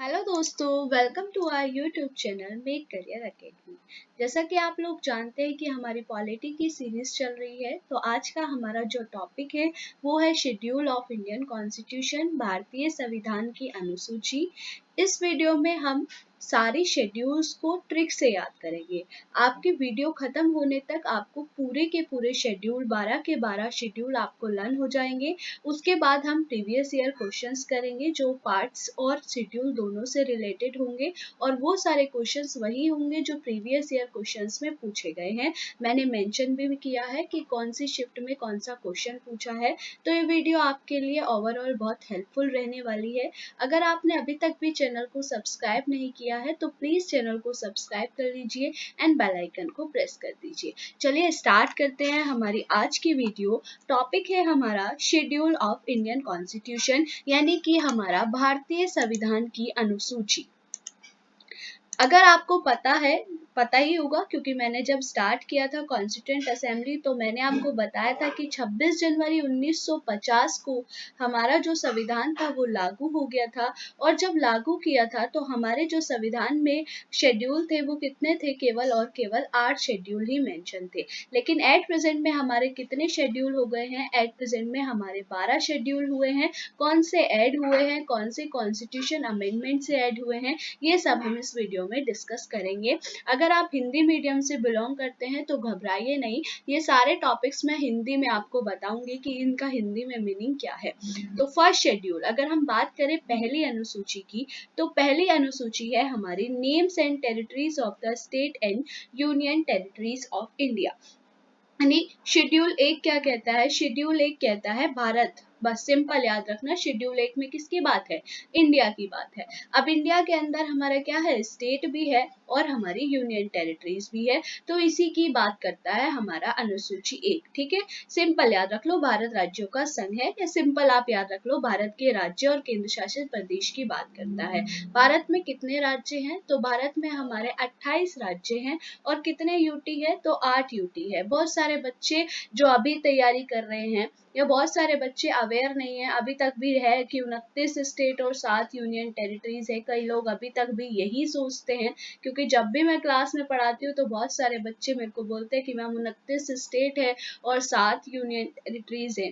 Hello दोस्तों, welcome to our YouTube channel make career academy. जैसा कि आप लोग जानते हैं कि हमारी पॉलिटी की सीरीज चल रही है, तो आज का हमारा जो टॉपिक है वो है शेड्यूल ऑफ इंडियन कॉन्स्टिट्यूशन, भारतीय संविधान की अनुसूची। इस वीडियो में हम सारी शेड्यूल्स को ट्रिक से याद करेंगे। आपकी वीडियो खत्म होने तक आपको पूरे के पूरे शेड्यूल 12 के 12 शेड्यूल आपको लर्न हो जाएंगे। उसके बाद हम प्रीवियस ईयर क्वेश्चंस करेंगे जो पार्ट्स और शेड्यूल दोनों से रिलेटेड होंगे, और वो सारे क्वेश्चंस वही होंगे जो प्रीवियस ईयर क्वेश्चंस में पूछे गए हैं। मैंने मेंशन भी किया है कि कौन सी शिफ्ट में कौन सा क्वेश्चन पूछा है, तो ये वीडियो आपके लिए ओवरऑल बहुत हेल्पफुल रहने वाली है। अगर आपने अभी तक भी चैनल को सब्सक्राइब नहीं किया है तो प्लीज चैनल को सब्सक्राइब कर लीजिए एंड बेल आइकन को प्रेस कर दीजिए। चलिए स्टार्ट करते हैं हमारी आज की वीडियो। टॉपिक है हमारा शेड्यूल ऑफ इंडियन कॉन्स्टिट्यूशन, यानी कि हमारा भारतीय संविधान की अनुसूची। अगर आपको पता ही होगा, क्योंकि मैंने जब स्टार्ट किया था कॉन्स्टिट्यूएंट असेंबली तो मैंने आपको बताया था कि 26 जनवरी 1950 को हमारा जो संविधान था वो लागू हो गया था। और जब लागू किया था तो हमारे जो संविधान में शेड्यूल थे वो कितने थे, केवल और केवल 8 शेड्यूल ही मेंशन थे। लेकिन एट प्रेजेंट में हमारे कितने शेड्यूल हो गए हैं? एट प्रेजेंट में हमारे 12 शेड्यूल हुए हैं। कौन से ऐड हुए हैं, कौन से कॉन्स्टिट्यूशन अमेंडमेंट से ऐड हुए हैं, ये सब हम इस वीडियो में डिस्कस करेंगे। अगर आप हिंदी मीडियम से बिलोंग करते हैं तो घबराइए नहीं, ये सारे टॉपिक्स मैं हिंदी में आपको बताऊंगी कि इनका हिंदी में मीनिंग क्या है। तो फर्स्ट शेड्यूल, अगर हम बात करें पहली अनुसूची की, तो पहली अनुसूची है हमारी names and territories of the state and union territories of India. यानी शेड्यूल एक क्या कहता है? शेड्यूल एक कहता है भारत। बस सिंपल याद रखना, शेड्यूल एक में किसकी बात है? इंडिया की बात है। अब इंडिया के अंदर हमारा क्या है? स्टेट भी है और हमारी यूनियन टेरिटरीज भी है, तो इसी की बात करता है हमारा अनुसूची एक। ठीक है, सिंपल याद रख लो, भारत राज्यों का संघ है, या सिंपल आप याद रख लो भारत के राज्य और केंद्र शासित प्रदेश की बात करता है। भारत में कितने राज्य हैं? तो भारत में हमारे 28 राज्य हैं। और कितने यूटी है? तो 8 यूटी है। बहुत सारे बच्चे जो अभी तैयारी कर रहे हैं, या बहुत सारे बच्चे अवेयर नहीं है, अभी तक भी है कि 29 स्टेट और 7 यूनियन टेरिटरीज है। कई लोग अभी तक भी यही सोचते हैं, क्योंकि जब भी मैं क्लास में पढ़ाती हूँ तो बहुत सारे बच्चे मेरे को बोलते हैं कि मैम 29 स्टेट है और 7 यूनियन टेरिटरीज है।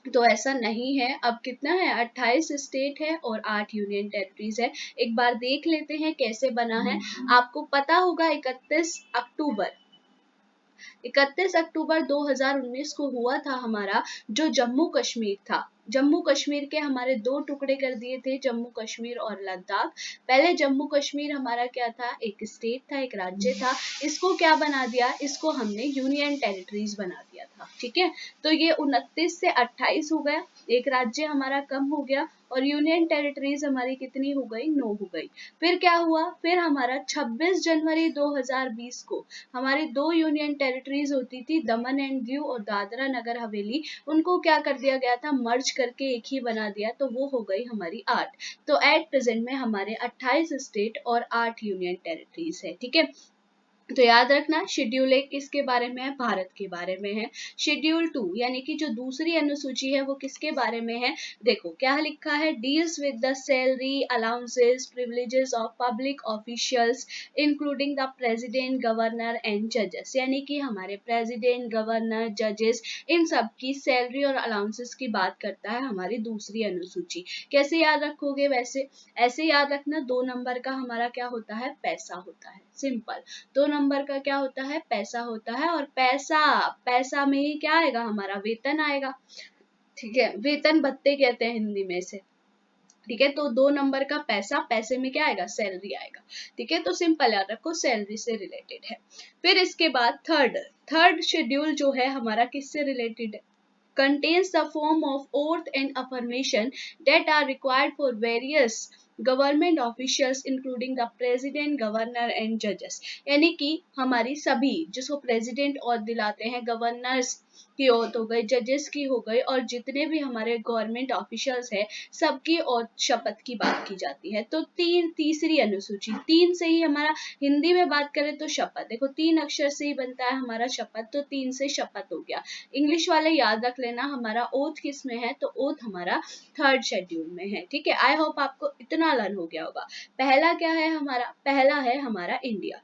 तो ऐसा नहीं है। अब कितना है? 28 स्टेट है और 8 यूनियन टेरिटरीज है। एक बार देख लेते हैं कैसे बना है। आपको पता होगा 31 अक्टूबर 2019 को हुआ था हमारा जो जम्मू कश्मीर था। जम्मू कश्मीर के हमारे 2 टुकड़े कर दिए थे, जम्मू कश्मीर और लद्दाख। पहले जम्मू कश्मीर हमारा क्या था? एक स्टेट था, एक राज्य था। इसको क्या बना दिया? इसको हमने यूनियन टेरिटरीज बना दिया था। ठीक है, तो ये 29 से 28 हो गया, एक राज्य हमारा कम हो गया, और यूनियन टेरिटरीज हमारी कितनी हो गई? 9 हो गई। फिर क्या हुआ? फिर हमारा 26 जनवरी 2020 को हमारी 2 यूनियन टेरिटरीज होती थी, दमन एंड दीव और दादरा नगर हवेली, उनको क्या कर दिया गया था? मर्ज करके एक ही बना दिया, तो वो हो गई हमारी 8। तो एट प्रेजेंट में हमारे 28 स्टेट और 8 यूनियन टेरिटरीज है। ठीक है, तो याद रखना, शेड्यूल एक किसके बारे में है? भारत के बारे में है। शेड्यूल 2 यानी कि जो दूसरी अनुसूची है वो किसके बारे में है? देखो क्या लिखा है, deals with the salary, allowances, privileges of public officials including the president, governor and जजेस। यानी कि हमारे प्रेसिडेंट, गवर्नर, जजेस, इन सब की सैलरी और अलाउंसेस की बात करता है हमारी दूसरी अनुसूची। कैसे याद रखोगे? वैसे ऐसे याद रखना, 2 नंबर का हमारा क्या होता है? पैसा होता है। सिंपल, 2 नंबर का क्या होता है? पैसा होता है। और पैसा में ही क्या आएगा? हमारा वेतन आएगा। ठीक है, वेतन भत्ते कहते हैं हिंदी में से। ठीक है, तो 2 नंबर का पैसा, पैसे में क्या आएगा? सैलरी आएगा। ठीक है, तो सिंपल याद रखो, सैलरी से रिलेटेड है। फिर इसके बाद थर्ड शेड्यूल जो है हमारा किससे रिलेटेड है? contains the form of oath and affirmation that are required for various government officials including the president, governor and जजेस। यानी कि हमारी सभी, जिसको प्रेसिडेंट और दिलाते हैं, गवर्नर्स की ओथ हो गई, जजेस की हो गई, और जितने भी हमारे गवर्नमेंट ऑफिशियल्स है सबकी ओथ शपथ की बात की जाती है। तो तीसरी अनुसूची, तीन से ही हमारा, हिंदी में बात करें तो शपथ, देखो 3 अक्षर से ही बनता है हमारा शपथ, तो 3 से शपथ हो गया। इंग्लिश वाले याद रख लेना हमारा ओथ किस में है, तो ओथ हमारा 3rd शेड्यूल में है। ठीक है, आई होप आपको इतना लर्न हो गया होगा। पहला क्या है हमारा, पहला है हमारा इंडिया।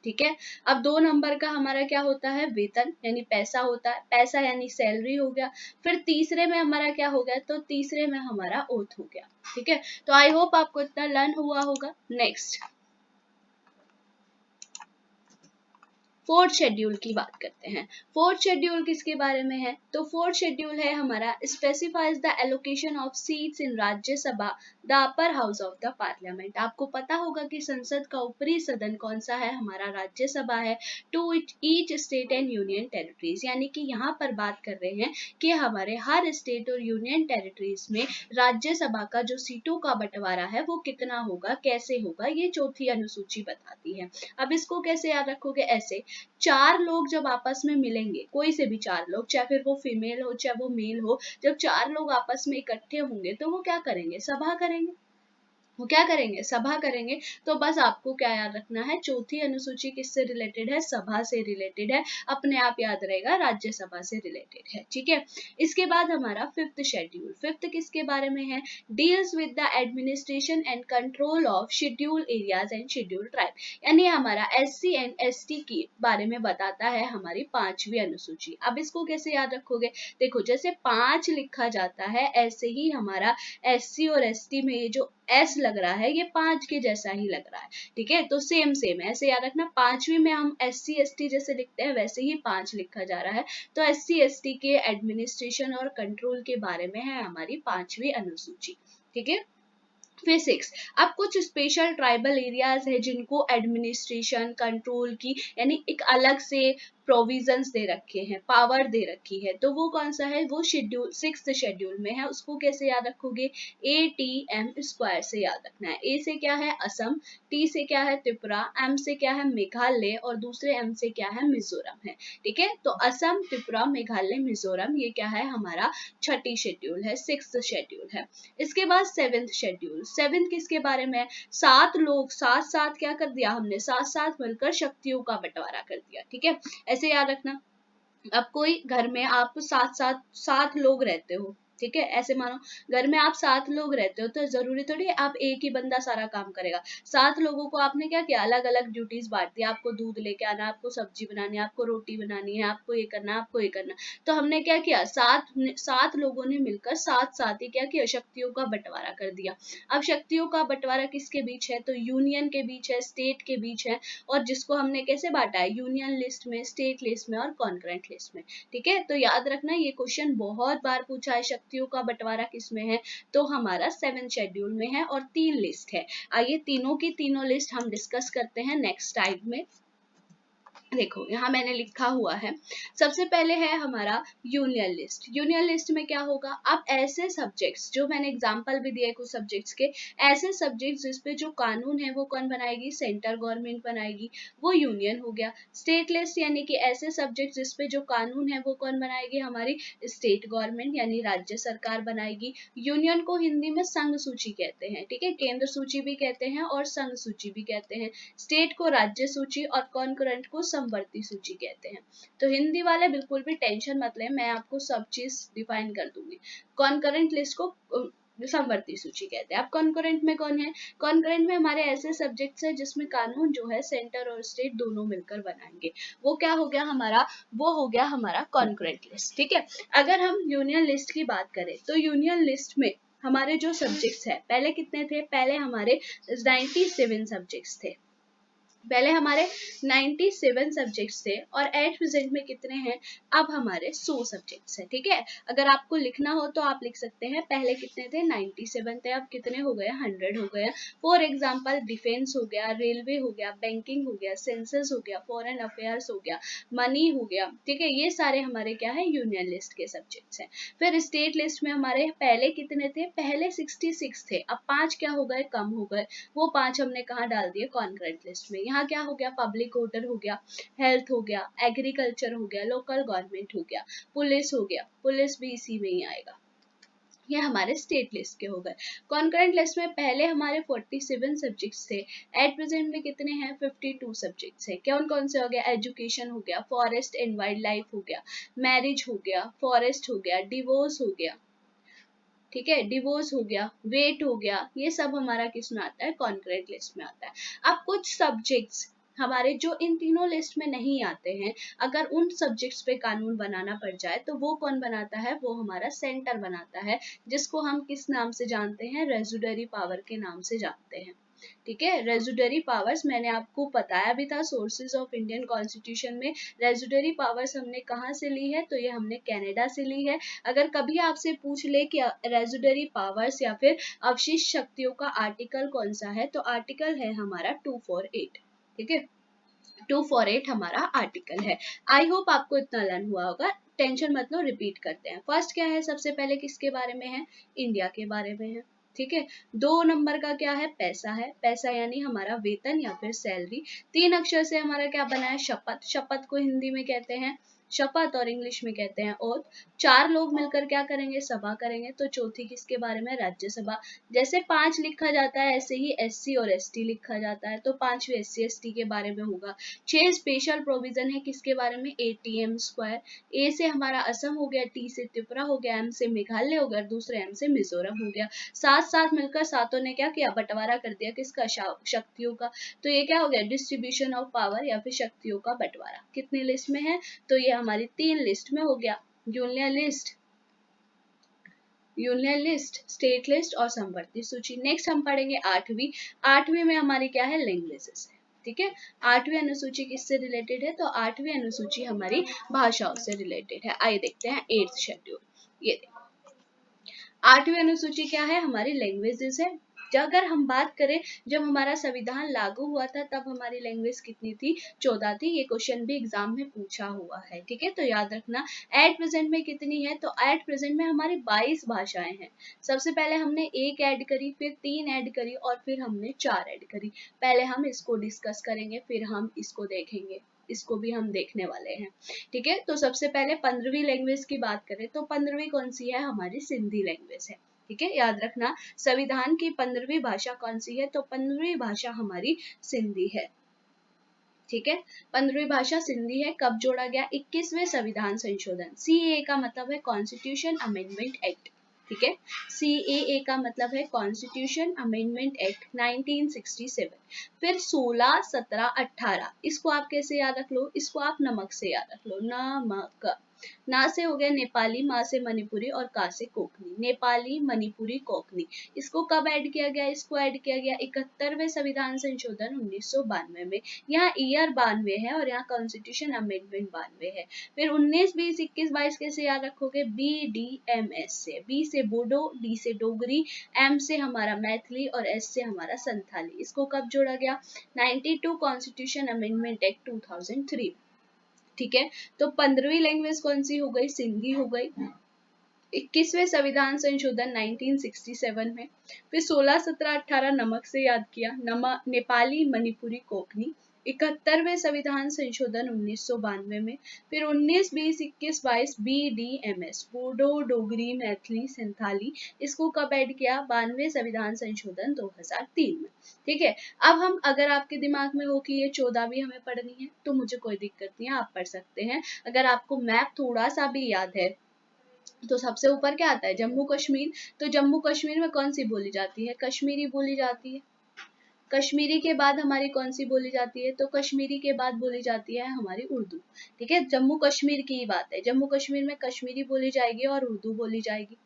ठीक है, अब 2 नंबर का हमारा क्या होता है, वेतन यानी पैसा होता है, पैसा यानी सैलरी हो गया। फिर तीसरे में हमारा क्या हो गया, तो तीसरे में हमारा ओथ हो गया। ठीक है, तो आई होप आपको इतना लर्न हुआ होगा। नेक्स्ट 4th शेड्यूल की बात करते हैं। 4th शेड्यूल किसके बारे में है, तो 4th शेड्यूल है हमारा specifies the allocation of seats in Rajya Sabha the upper house of the parliament. आपको पता होगा कि संसद का ऊपरी सदन कौन सा है, हमारा राज्यसभा है। To each state and union territories, यानी कि यहाँ पर बात कर रहे हैं कि हमारे हर स्टेट और यूनियन टेरिटरीज में राज्यसभा का जो सीटों का बंटवारा है वो कितना होगा, कैसे होगा, ये चौथी अनुसूची बताती है। अब इसको कैसे याद रखोगे, ऐसे 4 लोग जब आपस में मिलेंगे, कोई से भी 4 लोग, चाहे फिर वो फीमेल हो चाहे वो मेल हो, जब 4 लोग आपस में इकट्ठे होंगे तो वो क्या करेंगे, सभा करेंगे। वो क्या करेंगे, सभा करेंगे। तो बस आपको क्या याद रखना है, चौथी अनुसूची किससे रिलेटेड है, सभा से रिलेटेड है। अपने आप याद रहेगा, राज्यसभा से रिलेटेड है। ठीक है, इसके बाद हमारा 5th शेड्यूल, 5th किसके बारे में है, deals with the administration and control of schedule areas and schedule tribe, यानी हमारा SC एंड ST की बारे में बताता है हमारी 5वीं अनुसूची। अब इसको कैसे याद रखोगे, देखो जैसे 5 लिखा जाता है, ऐसे ही हमारा SC और ST में ये जो S लग रहा है ये 5 के जैसा ही लग रहा है। ठीक है, तो सेम सेम ऐसे याद रखना, 5वीं में हम SC ST जैसे लिखते हैं वैसे ही 5 लिखा जा रहा है। तो SC ST के एडमिनिस्ट्रेशन और कंट्रोल के बारे में है हमारी 5वीं अनुसूची। ठीक है, फिर 6, अब कुछ स्पेशल ट्राइबल एरियाज है जिनको एडमिनिस्ट्रेशन कंट्रोल की यानी एक अलग से प्रोविजंस दे रखे हैं, पावर दे रखी है, तो वो कौन सा है, वो शेड्यूल 6th शेड्यूल में है। उसको कैसे याद रखोगे, ATM² से याद रखना है। A से क्या है, असम, T से क्या है, त्रिपुरा, M से क्या है, मेघालय, और दूसरे M से क्या है, मिजोरम है। ठीक है, तो असम, त्रिपुरा, मेघालय, मिजोरम, ये क्या है हमारा 6ठी शेड्यूल है, 6th शेड्यूल है। इसके बाद 7th शेड्यूल, 7th किसके बारे में है, 7 लोग साथ साथ क्या कर दिया हमने, साथ साथ मिलकर शक्तियों का बंटवारा कर दिया। ठीक है, ऐसे याद रखना। अब कोई घर में आप साथ साथ 7 लोग रहते हो, ठीक है, ऐसे मानो घर में आप 7 लोग रहते हो, तो जरूरी थोड़ी आप एक ही बंदा सारा काम करेगा। 7 लोगों को आपने क्या किया, अलग अलग ड्यूटीज बांट दिया, आपको दूध लेके आना, आपको सब्जी बनानी है, आपको रोटी बनानी है, आपको ये करना, आपको ये करना। तो हमने क्या किया, 7 लोगों ने मिलकर साथ साथ ही क्या किया, शक्तियों का बंटवारा कर दिया। अब शक्तियों का बंटवारा किसके बीच है, तो यूनियन के बीच है, स्टेट के बीच है, और जिसको हमने कैसे बांटा है, यूनियन लिस्ट में, स्टेट लिस्ट में और कॉन्करेंट लिस्ट में। ठीक है, तो याद रखना ये क्वेश्चन बहुत बार पूछा है, शक्तियों का बंटवारा किस में है, तो हमारा 7th शेड्यूल में है, और 3 लिस्ट है। आइए तीनों की तीनों लिस्ट हम डिस्कस करते हैं नेक्स्ट टाइम में। देखो यहाँ मैंने लिखा हुआ है, सबसे पहले है हमारा यूनियन लिस्ट। यूनियन लिस्ट में क्या होगा, अब ऐसे सब्जेक्ट्स, जो मैंने एग्जांपल भी दिए कुछ सब्जेक्ट्स के, ऐसे सब्जेक्ट्स जिसपे जो कानून है वो कौन बनाएगी, सेंट्रल गवर्नमेंट बनाएगी, वो यूनियन हो गया। स्टेट लिस्ट यानी कि ऐसे सब्जेक्ट जिसपे जो कानून है वो कौन बनाएगी, हमारी स्टेट गवर्नमेंट यानी राज्य सरकार बनाएगी। यूनियन को हिंदी में संघ सूची कहते हैं, ठीक है, केंद्र सूची भी कहते हैं और संघ सूची भी कहते हैं। स्टेट को राज्य सूची और कॉन्करेंट को समवर्ती सूची कहते हैं। तो हिंदी वाले बिल्कुल भी टेंशन मत लें, मैं आपको सब चीज डिफाइन कर दूंगी। कॉन्करेंट लिस्ट को समवर्ती सूची कहते हैं। अब कॉन्करेंट में कौन है, कॉन्करेंट में हमारे ऐसे सब्जेक्ट्स है जिसमें कानून जो है सेंटर और स्टेट दोनों मिलकर बनाएंगे, वो क्या हो गया हमारा, वो हो गया हमारा कॉन्करेंट लिस्ट। ठीक है, अगर हम यूनियन लिस्ट की बात करें तो यूनियन लिस्ट में हमारे जो सब्जेक्ट्स है, पहले कितने थे, पहले हमारे 97 सब्जेक्ट्स थे, पहले हमारे 97 सब्जेक्ट्स थे, और एट प्रेजेंट में कितने हैं, अब हमारे 100 सब्जेक्ट्स हैं। ठीक है, अगर आपको लिखना हो तो आप लिख सकते हैं, पहले कितने थे, 97 थे, अब कितने हो गए, 100 हो गए। फॉर एग्जांपल डिफेंस हो गया, रेलवे हो गया, बैंकिंग हो गया, सेंसस हो गया, फॉरेन अफेयर्स हो गया, मनी हो गया। ठीक है, ये सारे हमारे क्या है, यूनियन लिस्ट के सब्जेक्ट्स हैं। फिर स्टेट लिस्ट में हमारे पहले कितने थे, पहले 66 थे, अब 5 क्या हो गए, कम हो गए, वो 5 हमने कहाँ डाल दिए, कॉन्करेंट लिस्ट में। यहाँ क्या हो गया, पब्लिक ऑर्डर हो गया, हेल्थ हो गया, एग्रीकल्चर हो गया, लोकल गवर्नमेंट हो गया, पुलिस हो गया, पुलिस भी इसी में ही आएगा। ये हमारे स्टेट लिस्ट के हो गए। कॉन्करेंट लिस्ट में पहले हमारे 47 सब्जेक्ट्स थे, एट प्रेजेंट में कितने हैं, 52 सब्जेक्ट्स हैं। कौन कौन से हो गया, एजुकेशन हो गया, फॉरेस्ट एंड वाइल्ड लाइफ हो गया, मैरिज हो गया, फॉरेस्ट हो गया, डिवोर्स हो गया, ठीक है, डिवोर्स हो गया, वेट हो गया, ये सब हमारा किस में आता है, कॉन्करेंट लिस्ट में आता है। अब कुछ सब्जेक्ट्स हमारे जो इन तीनों लिस्ट में नहीं आते हैं, अगर उन सब्जेक्ट्स पे कानून बनाना पड़ जाए तो वो कौन बनाता है, वो हमारा सेंटर बनाता है, जिसको हम किस नाम से जानते हैं, रेजुडरी पावर के नाम से जानते हैं। ठीक है, रेजुडरी पावर्स मैंने आपको बताया भी था सोर्सेज ऑफ इंडियन कॉन्स्टिट्यूशन में। रेजुडरी पावर्स हमने कहाँ से ली है, तो ये हमने कनाडा से ली है। अगर कभी आपसे पूछ ले कि रेजुडरी पावर्स या फिर अवशिष्ट शक्तियों का आर्टिकल कौन सा है, तो आर्टिकल है हमारा 248। ठीक है, 248 हमारा आर्टिकल है। आई होप आपको इतना लर्न हुआ होगा, टेंशन मत लो, रिपीट करते हैं। फर्स्ट क्या है, सबसे पहले किसके बारे में है, इंडिया के बारे में है। ठीक है, 2 नंबर का क्या है, पैसा है, पैसा यानी हमारा वेतन या फिर सैलरी। 3 अक्षर से हमारा क्या बना है, शपथ, शपथ को हिंदी में कहते हैं शपथ और इंग्लिश में कहते हैं ओथ। 4 लोग मिलकर क्या करेंगे, सभा करेंगे, तो चौथी किसके बारे में, राज्यसभा। जैसे 5 लिखा जाता है ऐसे ही SC और ST लिखा जाता है, तो 5वीं SC ST के बारे में होगा। 6 स्पेशल प्रोविजन है किसके बारे में, ATM स्क्वायर। A से हमारा असम हो गया, T से त्रिपुरा हो गया, M से मेघालय हो गया, दूसरे M से मिजोरम हो गया। साथ मिलकर सातों ने क्या किया, बंटवारा कर दिया किसका, शक्तियों का। तो ये क्या हो गया, डिस्ट्रीब्यूशन ऑफ पावर या फिर शक्तियों का बंटवारा। कितनी लिस्ट में है, तो ये हमारी 3 लिस्ट में हो गया, यूनियन लिस्ट, स्टेट लिस्ट और समवर्ती सूची। नेक्स्ट हम पढ़ेंगे 8वीं। 8वीं में हमारी क्या है, लैंग्वेजेस है। ठीक है, 8वीं अनुसूची किससे रिलेटेड है, तो 8वीं अनुसूची हमारी भाषाओं से रिलेटेड है। आइए देखते हैं 8th शेड्यूल। ये 8वीं अनुसूची क्या है, हमारी लैंग्वेजेस है। अगर हम बात करें, जब हमारा संविधान लागू हुआ था तब हमारी लैंग्वेज कितनी थी, 14 थी। ये क्वेश्चन भी एग्जाम में पूछा हुआ है। ठीक है, तो याद रखना। एट प्रेजेंट में कितनी है, तो एट प्रेजेंट में हमारी 22 भाषाएं हैं। सबसे पहले हमने 1 ऐड करी, फिर 3 ऐड करी और फिर हमने 4 ऐड करी। पहले हम इसको डिस्कस करेंगे, फिर हम इसको देखेंगे, इसको भी हम देखने वाले हैं। ठीक है, तो सबसे पहले 15वीं लैंग्वेज की बात करें तो 15वीं कौन सी है, हमारी सिंधी लैंग्वेज है। ठीक है, याद रखना, संविधान की 15वीं भाषा कौन सी है, तो 15वीं भाषा हमारी सिंधी है। ठीक है, 15वीं भाषा सिंधी है। कब जोड़ा गया, 21वें संविधान संशोधन। CAA का मतलब है कॉन्स्टिट्यूशन अमेंडमेंट एक्ट। ठीक है, CAA का मतलब है कॉन्स्टिट्यूशन अमेंडमेंट एक्ट 1967। फिर 16, 17, 18, इसको आप कैसे याद रख लो, इसको आप नमक से याद रख लो, नमक। ना से हो गया नेपाली, मा से मणिपुरी और का से कोकनी। नेपाली, मणिपुरी, कोकनी, इसको कब ऐड किया गया, इसको ऐड किया गया 71वें संविधान संशोधन 1992 में। यहाँ ईयर 92 है और यहाँ कॉन्स्टिट्यूशन अमेंडमेंट 92 है। फिर 19, 20, 21, 22 कैसे याद रखोगे, BDMS से। B से बोडो, D से डोगरी, M से हमारा मैथिली और S से हमारा संथाली। इसको कब जोड़ा गया, 92 कॉन्स्टिट्यूशन अमेंडमेंट एक्ट 2003। ठीक है, तो 15वीं लैंग्वेज कौन सी हो गई, सिंधी हो गई। 21वें संविधान संशोधन 1967 में। फिर 16, 17, 18 नमक से याद किया, नेपाली, मणिपुरी, कोकनी। 71वें संविधान संशोधन 1992 में। फिर 19, 20, 21, 22 BDMS, बोडो, डोगरी, मैथिली, संथाली, इसको कब ऐड किया, 92वें संविधान संशोधन 2003 में। ठीक है, अब हम, अगर आपके दिमाग में हो कि ये 14वीं हमें पढ़नी है तो मुझे कोई दिक्कत नहीं है, आप पढ़ सकते हैं। अगर आपको मैप थोड़ा सा भी याद है तो सबसे ऊपर क्या आता है, जम्मू कश्मीर। तो जम्मू कश्मीर में कौन सी बोली जाती है, कश्मीरी बोली जाती है। कश्मीरी के बाद हमारी कौन सी बोली जाती है, तो कश्मीरी के बाद बोली जाती है हमारी उर्दू। ठीक है, जम्मू कश्मीर की ही बात है, जम्मू कश्मीर में कश्मीरी बोली जाएगी और उर्दू बोली जाएगी।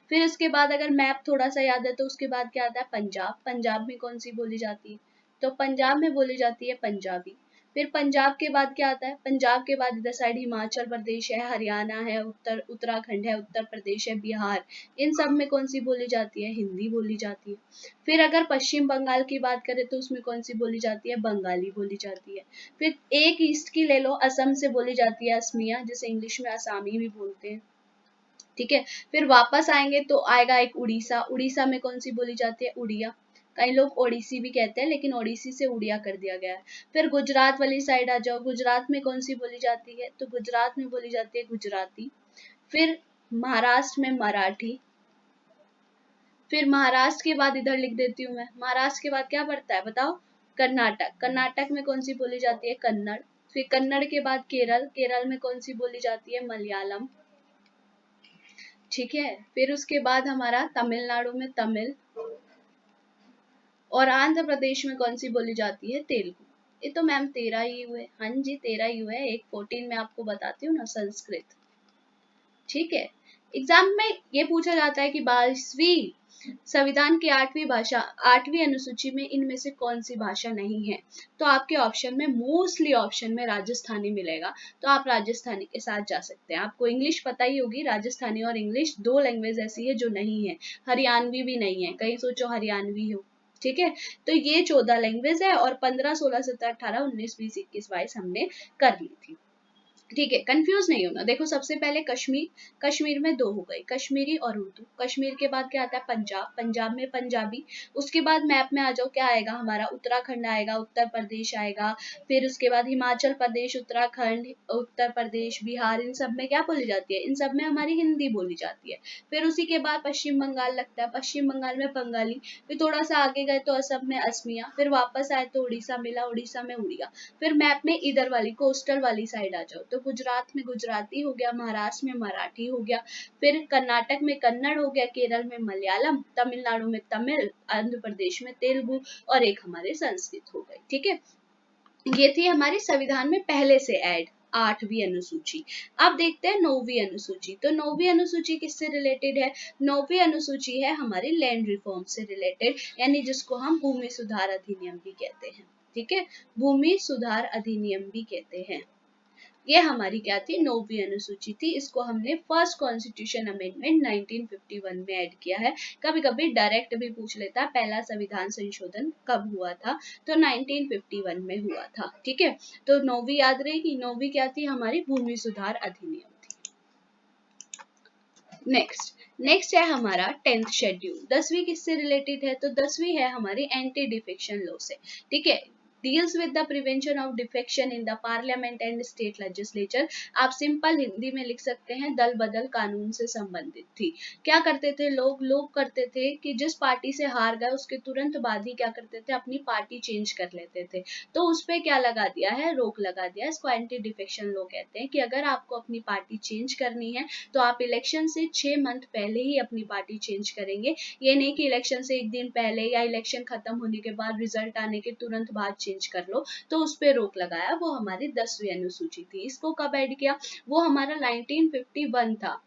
फिर उसके बाद अगर मैप थोड़ा सा याद है तो उसके बाद क्या आता है, पंजाब। पंजाब में कौन सी बोली जाती है, तो पंजाब में बोली जाती है पंजाबी। फिर पंजाब के बाद क्या आता है, पंजाब के बाद इधर साइड हिमाचल प्रदेश है, हरियाणा है, उत्तराखंड है, उत्तर प्रदेश है, बिहार, इन सब में कौन सी बोली जाती है, हिंदी बोली जाती है। फिर अगर पश्चिम बंगाल की बात करें तो उसमें कौन सी बोली जाती है, बंगाली बोली जाती है। फिर एक ईस्ट की ले लो, असम से बोली जाती है असमिया, जिसे इंग्लिश में आसामी भी बोलते हैं। ठीक है, फिर वापस आएंगे तो आएगा एक उड़ीसा। उड़ीसा में कौन सी बोली जाती है, उड़िया। कई लोग ओडिसी भी कहते हैं, लेकिन ओडिसी से उड़िया कर दिया गया है। फिर गुजरात वाली साइड आ जाओ, गुजरात में कौन सी बोली जाती है, तो गुजरात में बोली जाती है गुजराती। फिर महाराष्ट्र में मराठी। फिर महाराष्ट्र के बाद इधर लिख देती हूँ मैं, महाराष्ट्र के बाद क्या पड़ता है बताओ, कर्नाटक। कर्नाटक में कौन सी बोली जाती है, कन्नड़। फिर कन्नड़ के बाद केरल, केरल में कौन सी बोली जाती है, मलयालम। ठीक है, फिर उसके बाद हमारा तमिलनाडु में तमिल, और आंध्र प्रदेश में कौन सी बोली जाती है, तेलुगु। ये तो मैम 13 ही हुए, हाँ जी 13 ही हुए, एक 14 में आपको बताती हूँ ना, संस्कृत। ठीक है, एग्जाम में ये पूछा जाता है कि 22वीं संविधान की 8वीं अनुसूची में इनमें से कौन सी भाषा नहीं है, तो आपके ऑप्शन में मोस्टली ऑप्शन में राजस्थानी मिलेगा, तो आप राजस्थानी के साथ जा सकते हैं। आपको इंग्लिश पता ही होगी, राजस्थानी और इंग्लिश 2 लैंग्वेज ऐसी है जो नहीं है, हरियाणवी भी नहीं है, कहीं सोचो हरियाणवी हो। ठीक है, तो ये 14 लैंग्वेज है, और 15, 16, 17, 18, 19, 20, 21, 22 हमने कर ली थी। ठीक है, कंफ्यूज नहीं होना। देखो सबसे पहले कश्मीर, कश्मीर में 2 हो गई, कश्मीरी और उर्दू। कश्मीर के बाद क्या आता है, पंजाब, पंजाब में पंजाबी। उसके बाद मैप में आ जाओ, क्या आएगा हमारा, उत्तराखंड आएगा, उत्तर प्रदेश आएगा। फिर उसके बाद हिमाचल प्रदेश, उत्तराखंड, उत्तर प्रदेश, बिहार, इन सब में क्या बोली जाती है, इन सब में हमारी हिंदी बोली जाती है। फिर उसी के बाद पश्चिम बंगाल लगता है, पश्चिम बंगाल में बंगाली। फिर थोड़ा सा आगे गए तो असम में असमिया। फिर वापस आए तो उड़ीसा मिला, उड़ीसा में उड़िया। फिर मैप में इधर वाली कोस्टल वाली साइड आ जाओ, तो गुजरात में गुजराती हो गया, महाराष्ट्र में मराठी हो गया। फिर कर्नाटक में कन्नड़ हो गया, केरल में मलयालम, तमिलनाडु में तमिल, आंध्र प्रदेश में तेलुगु, और एक हमारे संस्कृत हो गई। ठीक है, ये थी हमारे संविधान में पहले से ऐड 8वीं अनुसूची। अब देखते हैं 9वीं अनुसूची। तो 9वीं अनुसूची किससे रिलेटेड है, 9वीं अनुसूची है हमारी लैंड रिफॉर्म से रिलेटेड, यानी जिसको हम भूमि सुधार अधिनियम भी कहते हैं। ठीक है, भूमि सुधार अधिनियम भी कहते हैं। ये हमारी क्या थी, 9वीं अनुसूची थी। इसको हमने फर्स्ट कॉन्स्टिट्यूशन अमेंडमेंट 1951 में ऐड किया है। कभी कभी डायरेक्ट भी पूछ लेता, पहला संविधान संशोधन कब हुआ था, तो 1951 में हुआ था। ठीक है, तो 9वीं याद रहेगी, 9वीं क्या थी हमारी, भूमि सुधार अधिनियम थी। नेक्स्ट है हमारा 10th शेड्यूल। 10वीं किससे रिलेटेड है, तो 10वीं है हमारी एंटी डिफेक्शन लॉ से। ठीक है, deals with the prevention of defection in the parliament and state legislature। आप सिंपल हिंदी में लिख सकते हैं, दल बदल कानून से संबंधित थी। क्या करते थे लोग करते थे कि जिस पार्टी से हार गए उसके तुरंत बाद ही क्या करते थे, अपनी पार्टी चेंज कर लेते थे। तो उस पे क्या लगा दिया है, रोक लगा दिया है। इसको एंटी डिफेक्शन लॉ कहते हैं, कि अगर आपको अपनी पार्टी चेंज करनी है तो आप इलेक्शन से 6 मंथ पहले ही अपनी पार्टी चेंज करेंगे। ये नहीं कि इलेक्शन से 1 दिन पहले या इलेक्शन खत्म होने के बाद, रिजल्ट आने के तुरंत बाद चेंज कर लो, तो उस पे रोक लगाया। वो हमारी 10वीं अनुसूची थी। इसको कब ऐड किया, वो हमारा 1951 था।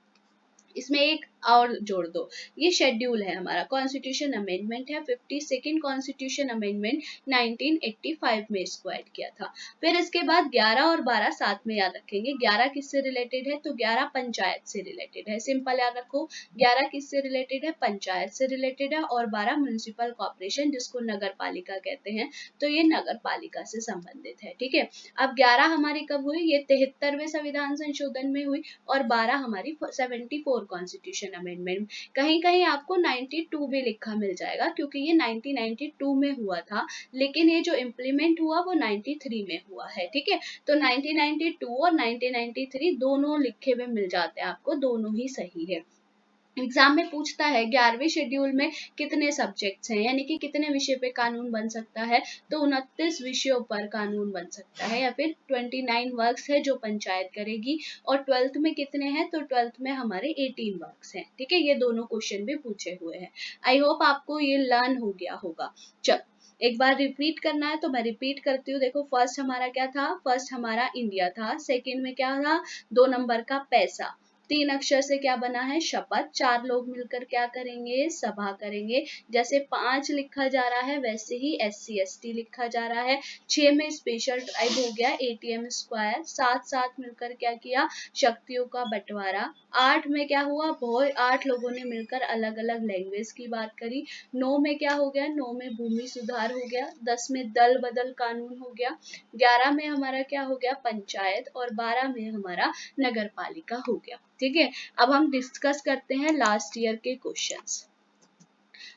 इसमें एक और जोड़ दो, ये शेड्यूल है हमारा, कॉन्स्टिट्यूशन अमेंडमेंट है, 52nd कॉन्स्टिट्यूशन अमेंडमेंट 1985 में इसको ऐड किया था। फिर इसके बाद 11 और 12 साथ में याद रखेंगे। 11 किससे रिलेटेड है, तो 11 पंचायत से रिलेटेड है, सिंपल याद रखो। 11 किससे रिलेटेड है, पंचायत से रिलेटेड है, और 12 म्युनिसिपल कॉर्पोरेशन, जिसको नगर पालिका कहते हैं, तो ये नगर पालिका से संबंधित है। ठीक है, अब 11 हमारी कब हुई, ये 73वें संविधान संशोधन में हुई, और 12 हमारी 74 कॉन्स्टिट्यूशन अमेंडमेंट। कहीं कहीं आपको 92 भी लिखा मिल जाएगा, क्योंकि ये 1992 में हुआ था, लेकिन ये जो इम्प्लीमेंट हुआ वो 93 में हुआ है। ठीक है, तो 1992 और 1993 दोनों लिखे हुए मिल जाते हैं आपको, दोनों ही सही है। एग्जाम में पूछता है 11वें शेड्यूल में कितने सब्जेक्ट्स हैं, यानी कि कितने विषय पे कानून बन सकता है, तो 29 विषयों पर कानून बन सकता है, या फिर 29 वर्क्स है जो पंचायत करेगी। और 12th में कितने हैं, तो 12th में हमारे 18 वर्क्स हैं। ठीक है, ये दोनों क्वेश्चन भी पूछे हुए हैं। आई होप आपको ये लर्न हो गया होगा। चल एक बार रिपीट करना है तो मैं रिपीट करती हूँ। देखो फर्स्ट हमारा क्या था, फर्स्ट हमारा इंडिया था। सेकेंड में क्या था, 2 नंबर का पैसा। 3 अक्षर से क्या बना है, शपथ। 4 लोग मिलकर क्या करेंगे, सभा करेंगे। जैसे 5 लिखा जा रहा है, वैसे ही SC ST लिखा जा रहा है। 6 में स्पेशल ट्राइब हो गया, ATM स्क्वायर। 7 साथ मिलकर क्या किया, शक्तियों का बंटवारा। 8 में क्या हुआ, बहुत 8 लोगों ने मिलकर अलग अलग लैंग्वेज की बात करी। 9 में क्या हो गया, 9 में भूमि सुधार हो गया। 10 में दल बदल कानून हो गया। 11 में हमारा क्या हो गया, पंचायत। और 12 में हमारा नगर पालिका हो गया। ठीक है, अब हम डिस्कस करते हैं लास्ट ईयर के क्वेश्चंस।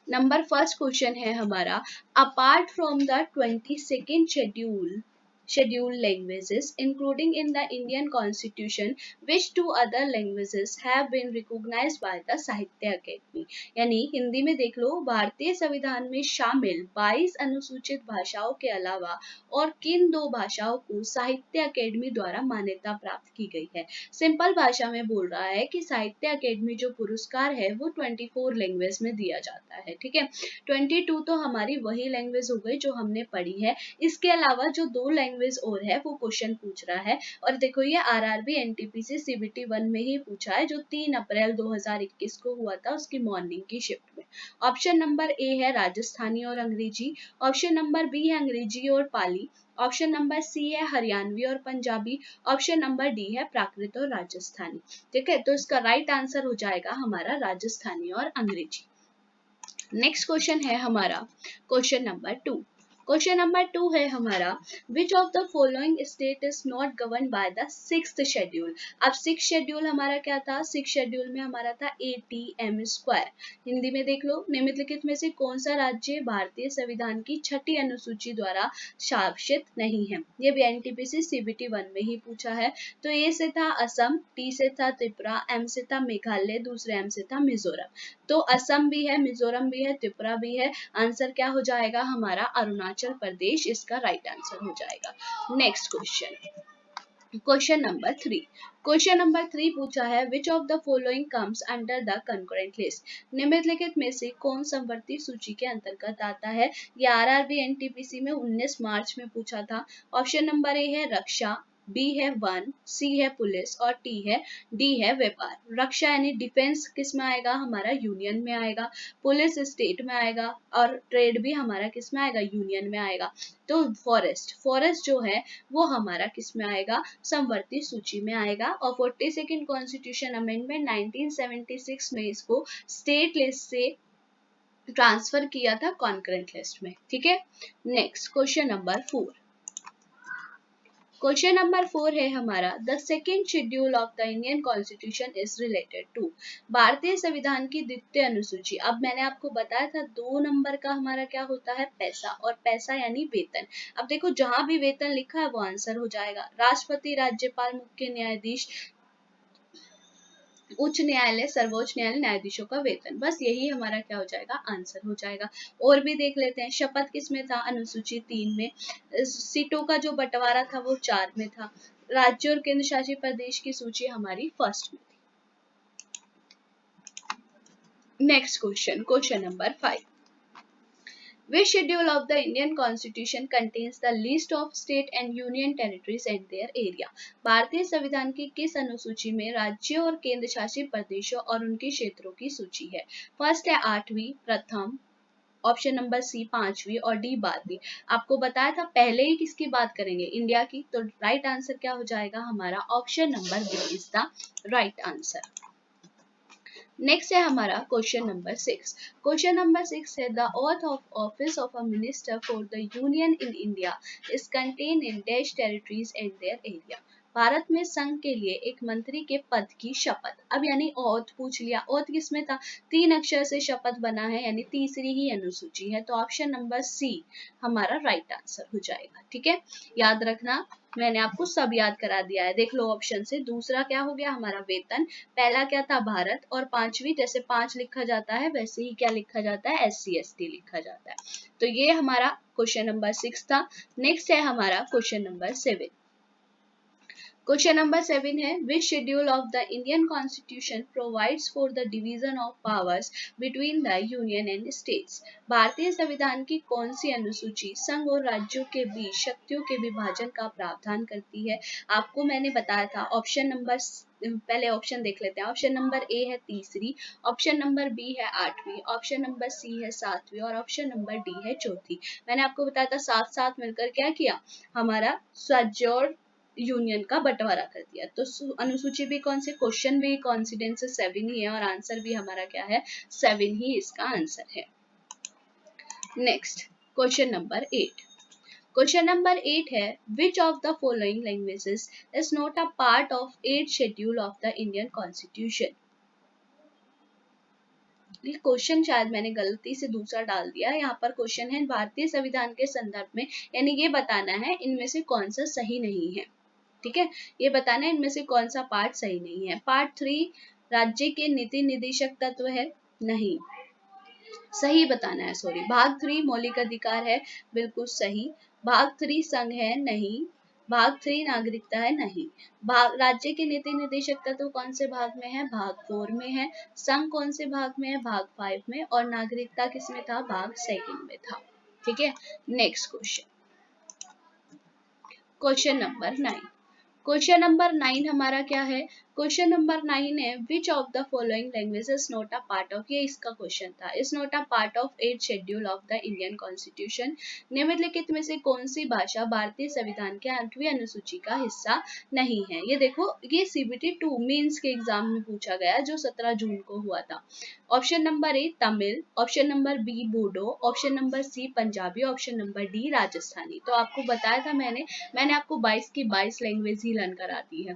नंबर फर्स्ट क्वेश्चन है हमारा, apart from the 22nd scheduled languages including in the Indian constitution which two other languages have been recognized by the साहित्य अकेडमी। यानी हिंदी में देख लो, भारतीय संविधान में शामिल 22 अनुसूचित भाषाओं के अलावा और किन दो भाषाओं को साहित्य अकेडमी द्वारा मान्यता प्राप्त की गई है। सिंपल भाषा में बोल रहा है कि साहित्य अकेडमी जो पुरस्कार है वो 24 लैंग्वेज में दिया जाता है। ठीक है, 22 तो हमारी वही लैंग्वेज हो गई जो हमने पढ़ी है। इसके अलावा जो दो लैंग्वेज और है वो क्वेश्चन पूछ रहा है। और देखो ये आरआरबी एनटीपीसी सीबीटी 1 में ही पूछा है, जो 3 अप्रैल 2021 को हुआ था उसकी मॉर्निंग की शिफ्ट में। ऑप्शन नंबर ए है राजस्थानी और अंग्रेजी, ऑप्शन नंबर बी है अंग्रेजी और पाली, ऑप्शन नंबर सी है हरियाणवी और पंजाबी, ऑप्शन नंबर डी है प्राकृत और राजस्थानी। ठीक है, तो इसका राइट आंसर हो जाएगा हमारा राजस्थानी और अंग्रेजी। नेक्स्ट क्वेश्चन है हमारा क्वेश्चन नंबर 2। क्वेश्चन नंबर 2 है हमारा, which of the following state is not govern by the 6th schedule. अब 6th शेड्यूल हमारा क्या था, 6th शेड्यूल में हमारा था ATM स्क्वायर। हिंदी में देख लो, निम्नलिखित में से कौन सा राज्य भारतीय संविधान की 6ठी अनुसूची द्वारा शासित नहीं है। ये भी एनटीपीसी सीबीटी 1 में ही पूछा है। तो ए से था असम, टी से था त्रिपुरा, एम से था मेघालय, दूसरे एम से था मिजोरम। तो असम भी है, मिजोरम भी है, त्रिपुरा भी है। आंसर क्या हो जाएगा हमारा अरुणाचल प्रदेश, इसका राइट आंसर हो जाएगा। Next question, question number 3। Question number 3 पूछा है, which of the following comes under the concurrent list. निम्नलिखित में से कौन समवर्ती सूची के अंतर्गत आता है। ये आरआरबी एनटीपीसी में 19 मार्च में पूछा था। ऑप्शन नंबर ए है रक्षा, बी है वन, सी है पुलिस और डी है व्यापार। रक्षा यानी डिफेंस किस में आएगा, हमारा यूनियन में आएगा। पुलिस स्टेट में आएगा और ट्रेड भी हमारा किस में आएगा, यूनियन में आएगा। तो फॉरेस्ट जो है वो हमारा किस में आएगा, समवर्ती सूची में आएगा। और 42nd कॉन्स्टिट्यूशन अमेंडमेंट 1976 में इसको स्टेट लिस्ट से ट्रांसफर किया था कॉन्करेंट लिस्ट में। ठीक है, next question number 4। Question number 4 है हमारा, the second schedule of the Indian constitution is related to. भारतीय संविधान की द्वितीय अनुसूची। अब मैंने आपको बताया था 2 नंबर का हमारा क्या होता है, पैसा, और पैसा यानी वेतन। अब देखो जहां भी वेतन लिखा है वो आंसर हो जाएगा। राष्ट्रपति, राज्यपाल, मुख्य न्यायाधीश, उच्च न्यायालय, सर्वोच्च न्यायालय, न्यायाधीशों का वेतन, बस यही हमारा क्या हो जाएगा, आंसर हो जाएगा। और भी देख लेते हैं, शपथ किस में था, अनुसूची 3 में। सीटों का जो बंटवारा था वो 4 में था। राज्य और केंद्र शासित प्रदेश की सूची हमारी फर्स्ट में थी। Next question, question number 5। Which schedule of the Indian Constitution contains the list of state and union territories and their area? भारतीय संविधान की किस अनुसूची में राज्यों और केंद्र शासित प्रदेशों और उनके क्षेत्रों की सूची है। फर्स्ट है 8वीं, प्रथम, ऑप्शन नंबर सी 5वीं और डी 12वीं। आपको बताया था पहले ही किसकी बात करेंगे, इंडिया की। तो राइट आंसर क्या हो जाएगा हमारा, option number B is the right answer. Next है हमारा क्वेश्चन नंबर 6। क्वेश्चन नंबर 6 है, the oath of office of a minister for the union in India is contain in dash territories and their area. भारत में संघ के लिए एक मंत्री के पद की शपथ। अब यानी ओथ पूछ लिया, ओथ किसमें था, 3 अक्षर से शपथ बना है, यानी तीसरी ही अनुसूची है। तो ऑप्शन नंबर सी हमारा राइट आंसर हो जाएगा। ठीक है, याद रखना, मैंने आपको सब याद करा दिया है। देख लो ऑप्शन से, दूसरा क्या हो गया हमारा वेतन, पहला क्या था भारत, और 5वीं जैसे 5 लिखा जाता है वैसे ही क्या लिखा जाता है, SC ST लिखा जाता है। तो ये हमारा क्वेश्चन नंबर 6 था। नेक्स्ट है हमारा क्वेश्चन नंबर 7। क्वेश्चन नंबर 7 है, which schedule of the Indian constitution provides for the division of powers between the union and states. भारतीय संविधान की कौन सी अनुसूची संघ और राज्यों के बीच शक्तियों के विभाजन का प्रावधान करती है। आपको मैंने बताया था ऑप्शन नंबर, पहले ऑप्शन देख लेते हैं। ऑप्शन नंबर ए है तीसरी, ऑप्शन नंबर बी है 8वीं, ऑप्शन नंबर सी है 7वीं और ऑप्शन नंबर डी है चौथी। मैंने आपको बताया था साथ साथ मिलकर क्या किया, हमारा राज्य और यूनियन का बंटवारा कर दिया। तो अनुसूची भी कौन से, क्वेश्चन भी कॉन्फिडेंस 7 ही है और आंसर भी हमारा क्या है, 7 ही इसका आंसर है। Next question number 8। Question number 8 है, which of the following languages is not a part of 8th schedule of the Indian constitution. ये क्वेश्चन शायद मैंने गलती से दूसरा डाल दिया। यहाँ पर क्वेश्चन है भारतीय संविधान के संदर्भ में, यानी ये बताना है इनमें से कौन सा सही नहीं है। ठीक है, ये बताना है इनमें से कौन सा पार्ट सही नहीं है। पार्ट 3 राज्य के नीति निदेशक तत्व है, नहीं, सही बताना है, सॉरी। भाग 3 मौलिक अधिकार है, बिल्कुल सही। भाग 3 संघ है, नहीं। भाग 3 नागरिकता है, नहीं। भाग राज्य के नीति निदेशक तत्व कौन से भाग में है? भाग 4 में है। संघ कौन से भाग में है? भाग 5 में। और नागरिकता किस में था? भाग 2 में था। ठीक है, next question, question number 9। Question number 9 हमारा क्या है? क्वेश्चन नंबर 9 है which of the following language is not a part of, ये इसका क्वेश्चन था, is not a part of 8th schedule of the Indian constitution. निम्नलिखित में से कौन सी भाषा भारतीय संविधान के 8वीं अनुसूची का हिस्सा नहीं है? ये देखो, ये CBT 2 मेंस के एग्जाम में पूछा गया जो 17 जून को हुआ था। Option number A Tamil, option number B Bodo, option number C Punjabi, option number D Rajasthani. तो आपको बताया था मैंने आपको 22 की 22 लैंग्वेज ही लर्न करा दी है,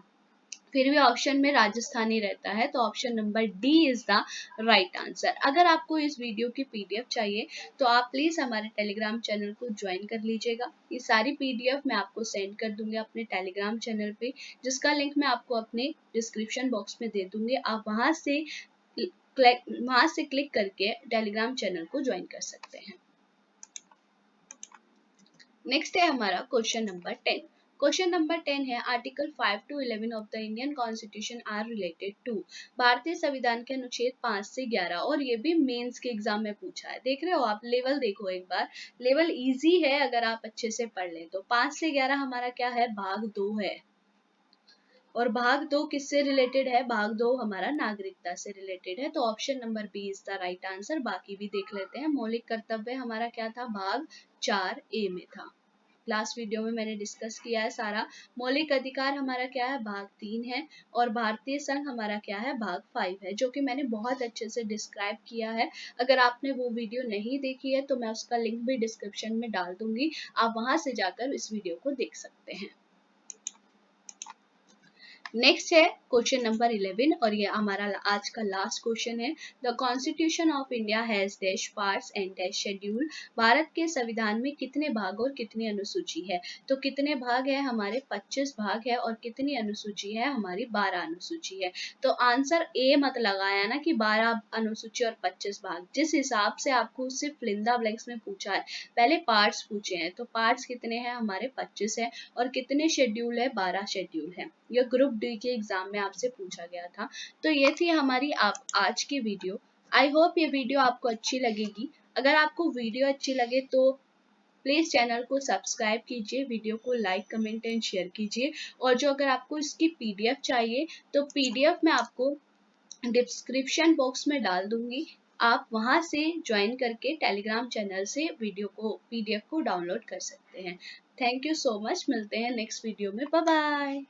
फिर भी ऑप्शन में राजस्थानी रहता है, तो option number D is the right answer. अगर आपको इस वीडियो की PDF चाहिए तो आप प्लीज हमारे टेलीग्राम चैनल को ज्वाइन कर लीजिएगा। ये सारी PDF मैं आपको सेंड कर दूंगी अपने टेलीग्राम चैनल पे, जिसका लिंक मैं आपको अपने डिस्क्रिप्शन बॉक्स में दे दूंगी। आप वहां से क्लिक करके टेलीग्राम चैनल को ज्वाइन कर सकते हैं। नेक्स्ट है हमारा क्वेश्चन नंबर 10। क्वेश्चन नंबर 10 है article 5 to 11 of the Indian constitution are related to. भारतीय संविधान के अनुच्छेद 5 से 11, और ये भी मेंस के एग्जाम में पूछा है। देख रहे हो आप, लेवल देखो एक बार, लेवल इजी है अगर आप अच्छे से पढ़ लें तो। 5 से 11 हमारा क्या है? भाग 2 है। और भाग 2 किससे रिलेटेड है? भाग 2 हमारा नागरिकता से रिलेटेड है, तो option number B is the right answer. बाकी भी देख लेते हैं। मौलिक कर्तव्य हमारा क्या था? भाग 4A में था। लास्ट वीडियो में मैंने डिस्कस किया है सारा। मौलिक अधिकार हमारा क्या है? भाग 3 है। और भारतीय संघ हमारा क्या है? भाग 5 है, जो कि मैंने बहुत अच्छे से डिस्क्राइब किया है। अगर आपने वो वीडियो नहीं देखी है तो मैं उसका लिंक भी डिस्क्रिप्शन में डाल दूंगी, आप वहां से जाकर इस वीडियो को देख सकते हैं। नेक्स्ट है क्वेश्चन नंबर 11, और ये हमारा आज का लास्ट क्वेश्चन है। The constitution of India has dash parts and dash schedule. Bharat के संविधान में कितने भाग और कितनी अनुसूची है? तो कितने भाग है हमारे? 25 भाग है। और कितनी अनुसूची है हमारी? 12 अनुसूची है। तो आंसर ए मत लगाया ना कि 12 अनुसूची और 25 भाग। जिस हिसाब से आपको सिर्फ फिलिंदा ब्लैंक्स में पूछा है, पहले पार्ट्स पूछे हैं, तो पार्ट्स कितने हैं हमारे? 25 है। और कितने शेड्यूल है? 12 शेड्यूल है। यह ग्रुप डी के एग्जाम में आपसे पूछा गया था। तो ये थी हमारी आज की वीडियो। आई होप ये वीडियो आपको अच्छी लगेगी। अगर आपको वीडियो अच्छी लगे तो प्लीज चैनल को सब्सक्राइब कीजिए, वीडियो को लाइक कमेंट एंड शेयर कीजिए। और जो अगर आपको इसकी PDF चाहिए तो PDF मैं आपको डिस्क्रिप्शन बॉक्स में डाल दूंगी, आप वहां से ज्वाइन करके टेलीग्राम चैनल से वीडियो को PDF को डाउनलोड कर सकते हैं। थैंक यू सो मच, मिलते हैं नेक्स्ट वीडियो में। Bye bye.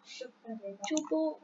चुप हो।